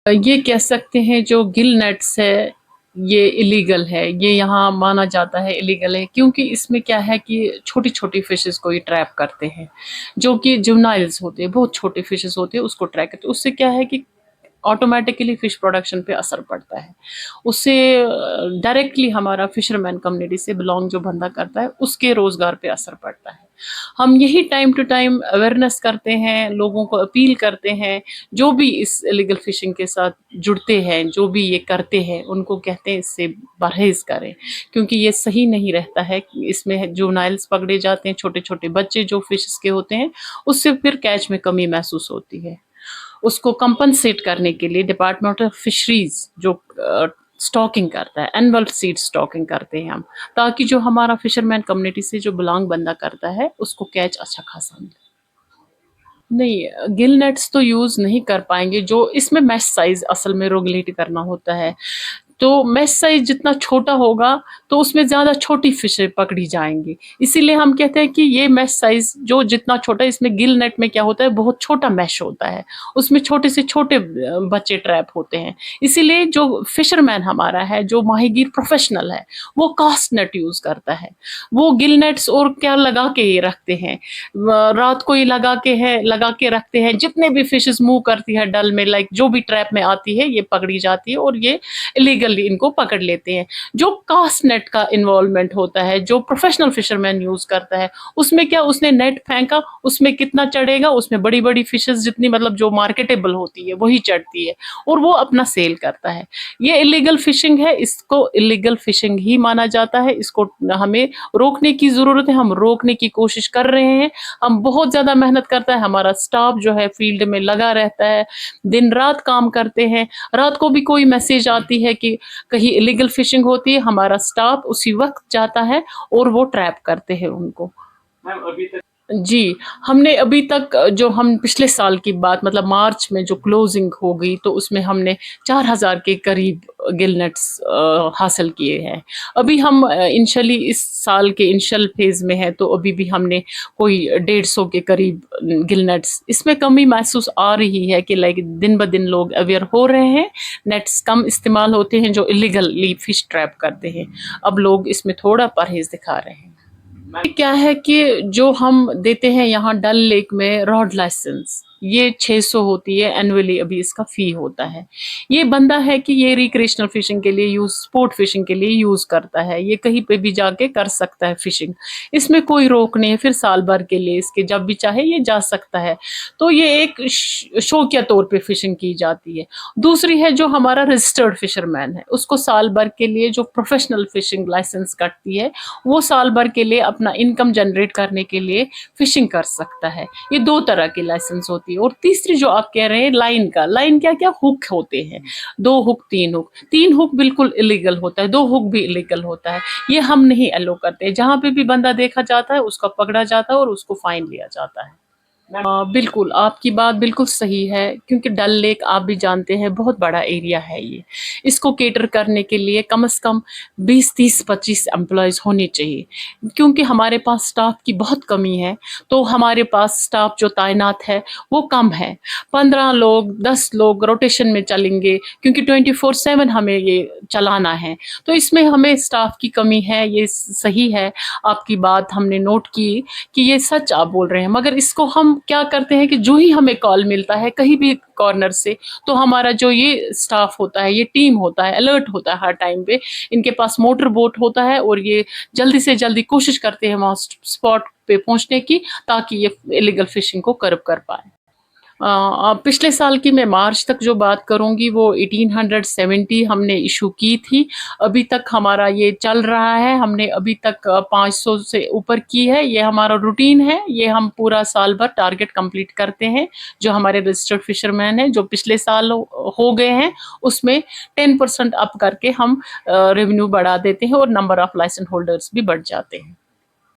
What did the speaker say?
ये कह सकते हैं जो गिल नेट्स है ये इलीगल है, ये यहाँ माना जाता है इलीगल है, क्योंकि इसमें क्या है कि छोटी छोटी फिशेस को ही ट्रैप करते हैं, जो कि जुवनाइल्स होते हैं, बहुत छोटे फिशेस होते हैं, उसको ट्रैप करते हैं। उससे क्या है कि ऑटोमेटिकली फिश प्रोडक्शन पे असर पड़ता है। उससे डायरेक्टली हमारा फिशरमैन कम्युनिटी से बिलोंग जो बंदा करता है उसके रोजगार पे असर पड़ता है। हम यही टाइम टू टाइम अवेयरनेस करते हैं, लोगों को अपील करते हैं, जो भी इस इलीगल फिशिंग के साथ जुड़ते हैं, जो भी ये करते हैं, उनको कहते हैं इससे परहेज करें, क्योंकि ये सही नहीं रहता है। इसमें जुवेनाइल्स पकड़े जाते हैं, छोटे छोटे बच्चे जो फिश के होते हैं, उससे फिर कैच में कमी महसूस होती है। उसको कंपनसेट करने के लिए डिपार्टमेंट ऑफ फिशरीज जो स्टॉकिंग करता है, एनुअल सीड स्टॉकिंग करते हैं हम, ताकि जो हमारा फिशरमैन कम्युनिटी से जो बिलोंग बंदा करता है उसको कैच अच्छा खासा मिले। नहीं, गिल नेट्स तो यूज नहीं कर पाएंगे, जो इसमें मैश साइज असल में रेगुलेट करना होता है। तो मैश साइज जितना छोटा होगा तो उसमें ज्यादा छोटी फिशें पकड़ी जाएंगी, इसीलिए हम कहते हैं कि ये मैश साइज जो जितना छोटा, इसमें गिल नेट में क्या होता है, बहुत छोटा मैश होता है, उसमें छोटे से छोटे बच्चे ट्रैप होते हैं। इसीलिए जो फिशरमैन हमारा है, जो माहीगीर प्रोफेशनल है, वो कास्ट नेट यूज करता है। वो गिल नेट्स और क्या लगा के ही रखते हैं, रात को ही लगा के रखते हैं। जितने भी फिशेस मूव करती है डल में, लाइक जो भी ट्रैप में आती है ये पकड़ी जाती है और ये इलीगली इनको पकड़ लेते हैं। जो कास्ट नेट का इन्वॉल्वमेंट होता है, जो प्रोफेशनल फिशरमैन यूज करता है, उसमें क्या, उसने नेट फेंका, उसमें कितना चढ़ेगा, उसमें बड़ी बड़ी फिशेस जितनी मतलब जो मार्केटेबल होती है वही चढ़ती है और वो अपना सेल करता है। ये इलीगल फिशिंग है, इसको इलीगल फिशिंग ही माना जाता है। इसको हमें रोकने की जरूरत है, हम रोकने की कोशिश कर रहे हैं। हम बहुत ज्यादा मेहनत करता है, हमारा स्टाफ जो है फील्ड में लगा रहता है, दिन रात काम करते हैं। रात को भी कोई मैसेज आती है कि कहीं इलीगल फिशिंग होती है, हमारा स्टाफ उसी वक्त जाता है और वो ट्रैप करते हैं उनको। मैम अभी तक जी, हमने अभी तक जो हम पिछले साल की बात, मतलब मार्च में जो क्लोजिंग हो गई, तो उसमें हमने 4000 के करीब गिल नेट्स हासिल किए हैं। अभी हम इनिशियली इस साल के इनिशियल फेज में है, तो अभी भी हमने कोई 150 के करीब गिल नेट्स। इसमें कमी महसूस आ रही है कि लाइक दिन ब दिन लोग अवेयर हो रहे हैं, नेट्स कम इस्तेमाल होते हैं जो इलीगली फिश ट्रैप करते हैं, अब लोग इसमें थोड़ा परहेज दिखा रहे हैं। क्या है कि जो हम देते हैं यहाँ डल लेक में रॉड लाइसेंस, ये 600 होती है एनुअली, अभी इसका फी होता है। ये बंदा है कि ये रिक्रिएशनल फिशिंग के लिए यूज, स्पोर्ट फिशिंग के लिए यूज करता है, ये कहीं पे भी जाके कर सकता है फिशिंग, इसमें कोई रोक नहीं है। फिर साल भर के लिए इसके जब भी चाहे ये जा सकता है। तो ये एक शौकिया तौर पे फिशिंग की जाती है। दूसरी है जो हमारा रजिस्टर्ड फिशरमैन है, उसको साल भर के लिए जो प्रोफेशनल फिशिंग लाइसेंस कटती है, वो साल भर के लिए अपना इनकम जनरेट करने के लिए फिशिंग कर सकता है। ये दो तरह की लाइसेंस होती है। और तीसरी जो आप कह रहे हैं लाइन का, लाइन क्या क्या हुक होते हैं, 2 हुक 3 हुक, 3 हुक बिल्कुल इलीगल होता है, 2 हुक भी इलीगल होता है, ये हम नहीं अलो करते। जहां पे भी बंदा देखा जाता है उसका पकड़ा जाता है और उसको फाइन लिया जाता है। बिल्कुल, आपकी बात बिल्कुल सही है, क्योंकि डल लेक आप भी जानते हैं बहुत बड़ा एरिया है ये। इसको केटर करने के लिए कम से कम 20, 30, 25 एम्प्लॉयज़ होने चाहिए, क्योंकि हमारे पास स्टाफ की बहुत कमी है। तो हमारे पास स्टाफ जो तैनात है वो कम है, 15 लोग 10 लोग रोटेशन में चलेंगे, क्योंकि 24/7 हमें ये चलाना है। तो इसमें हमें स्टाफ की कमी है, ये सही है। आपकी बात हमने नोट की कि ये सच आप बोल रहे हैं, मगर इसको हम क्या करते हैं कि जो ही हमें कॉल मिलता है कहीं भी कॉर्नर से, तो हमारा जो ये स्टाफ होता है, ये टीम होता है, अलर्ट होता है हर टाइम पे। इनके पास मोटर बोट होता है और ये जल्दी से जल्दी कोशिश करते हैं वहाँ स्पॉट पे पहुंचने की, ताकि ये इलीगल फिशिंग को कर्ब कर पाए। पिछले साल की मैं मार्च तक जो बात करूंगी वो 1870 हमने इशू की थी। अभी तक हमारा ये चल रहा है, हमने अभी तक 500 से ऊपर की है। ये हमारा रूटीन है, ये हम पूरा साल भर टारगेट कंप्लीट करते हैं। जो हमारे रजिस्टर्ड फिशरमैन हैं जो पिछले साल हो गए हैं, उसमें 10% अप करके हम रेवेन्यू बढ़ा देते हैं और नंबर ऑफ लाइसेंस होल्डर्स भी बढ़ जाते हैं।